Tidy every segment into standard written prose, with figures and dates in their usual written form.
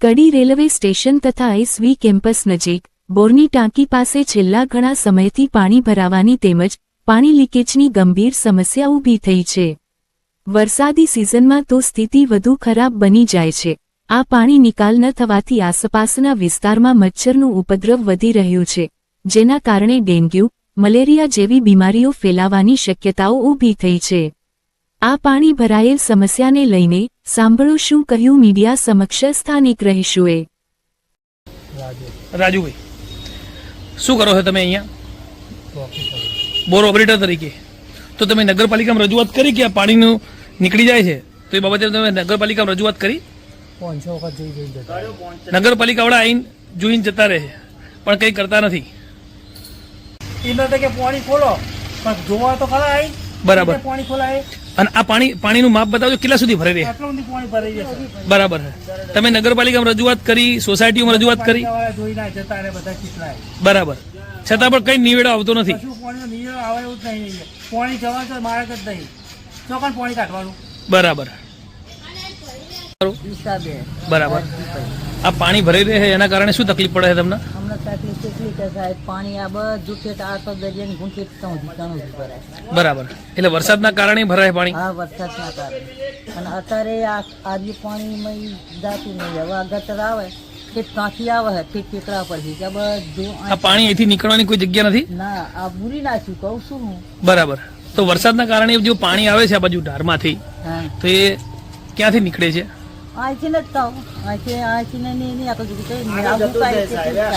કડી railway station તથા SV campus નજીક બોરની ટાંકી પાસે છેલ્લા ઘણા સમયથી પાણી ભરાવાની તેમજ પાણી લીકેજની ગંભીર સમસ્યા ઊભી થઈ છે। વરસાદી સિઝનમાં તો સ્થિતિ વધુ ખરાબ બની જાય છે। આ પાણી નિકાલ ન થવાથી આસપાસના વિસ્તારમાં મચ્છરનું ઉપદ્રવ વધી રહ્યું છે, જેના કારણે ડેન્ગ્યુ, મલેરિયા જેવી બીમારીઓ ફેલાવાની શક્યતાઓ ઊભી થઈ છે। આ પાણી ભરાયેલ સમસ્યાને લઈને સાંભળો શું કહ્યું મીડિયા સમક્ષ સ્થાનિક રહીશોએ। રાજુભાઈ, શું કરો છો તમે અહીંયા બોર ઓપરેટર તરીકે? તો તમે નગરપાલિકામાં રજૂઆત કરી કે આ પાણીનું નીકળી જાય છે, તો એ બાબતે તમે નગરપાલિકામાં રજૂઆત કરી? 500 વખત જોઈ નગરપાલિકાવાળા આવીને જોઈને જતા રહે છે, પણ કંઈ કરતા નથી। એનો તો કે પાણી ખોલો, પણ જોવા તો ખરા આવી બરાબર। પાણી ખોલાય અને આ પાણીનું માપ બતાવજો, કેટલા સુધી ભરાઈ રહે? આટલું બધું પાણી ભરાઈ જશે। બરાબર છે। તમે નગરપાલિકામાં રજૂઆત કરી, સોસાયટીમાં રજૂઆત કરી? જોઈ ના જતા રહે બધા ચીતરાય બરાબર, છતાં પણ કઈ નિવેડો આવતો નથી। કશું પાણીનો નિયમ આવે એવું જ નહીં। પાણી જવા તો મારે જ નહીં, ચોકન પાણી કાઢવાનું। બરાબર બરાબર। આ પાણી ભરાઈ રહે છે, એના કારણે શું તકલીફ પડે છે તમને? અમને તકલીફ એટલી કે સાહેબ પાણી આ બધું ઠેઠ આ તો દરિયાની ઘૂંટી ઘણું ભરાય। બરાબર, એટલે વરસાદના કારણે ભરાય પાણી? હા, વરસાદના કારણે। અને અત્યારે આજે પાણીમાં જાતું નહીં। હવે આ ગટર આવે તે કાંથી આવે છે તે ટેકરા પરથી કે બધું આ પાણી અહીંથી નીકળવાની કોઈ જગ્યા નથી? ના, આ બુરી નાખ્યું કહું છું હું। બરાબર, તો વરસાદના કારણે જો પાણી આવે છે આ બાજુ ઢારમાંથી, હા, તો એ ક્યાંથી નીકળે છે? અહીંથી ને જ થાવ, અહીંથી ને નહીં આખું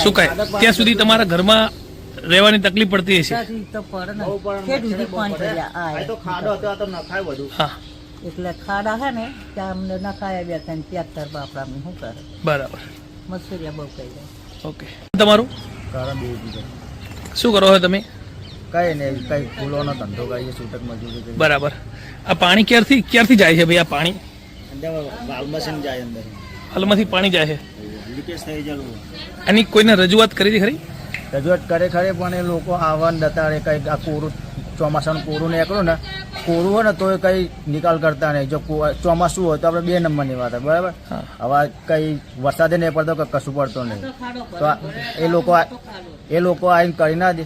સુકાય ત્યાં સુધી તમારા ઘરમાં રહેવાની તકલીફ પડતી હશે? તો પડે ને ઠેઠ સુધી પાણી ભર્યા આ હા, એટલે ખાડા છે ને ત્યાં અમને નખાયા બે ત્રણ ત્યાર બાપડા શું કરે? બરાબર, મસૂરિયા બહુ કહી જાય। ઓકે, તમારું શું કરો છો તમે? કઈ નહીં, કઈ ફૂલોનો ધંધો કરીએ, છૂટક મજૂરી। બરાબર, આ પાણી ક્યારથી જાય છે ભાઈ? આ પાણી વાલમસીન જાય અંદર, હાલમાંથી પાણી જાય છે, લીકેજ થઈ જાય। આની કોઈને રજૂઆત કરી હતી ખરી? રજૂઆત કરે ખરે, પણ એ લોકો આવવાનું દતાડે, કઈ આ કોરું ચોમાસાનું કોરું નીકળ્યું ને, કોરું હોય ને તો એ કઈ નિકાલ કરતા નહીં। જો ચોમાસું હોય તો આપણે 2 નંબરની વાત, બરાબર। હવે કઈ વરસાદે નહીં પડતો કે કશું પડતો નહીં, તો એ લોકો આવીને કરી ના દે।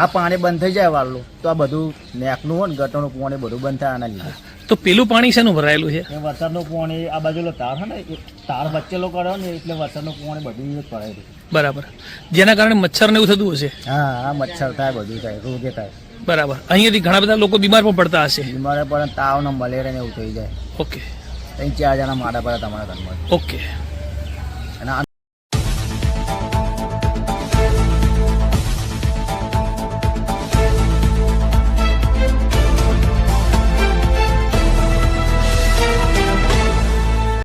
આ પાણી બંધ થઈ જાય વાળલું તો આ બધું નેકનું હોય ને ગટરનું પાણી બધું બંધ થાય આના લીધે। તો પેલું પાણી શેનું ભરાયેલું છે? એ વરસાદનું પાણી આ બાજુ તાર છે ને, એ તાર બચેલો કર્યો ને એટલે વરસાદનું પાણી બધું જ ભરાયેલું। બરાબર, જેના કારણે મચ્છર ને એવું થતું હશે? હા, આ મચ્છર થાય, બધું થાય, રોગે થાય। બરાબર, અહીંયાથી ઘણા બધા લોકો બીમાર પણ પડતા હશે? બીમાર પણ તાવ ને મલેરિયા ને એવું થઈ જાય। ઓકે, 3-4 જણા મારા પડે તમારા ઘરમાં। ઓકે।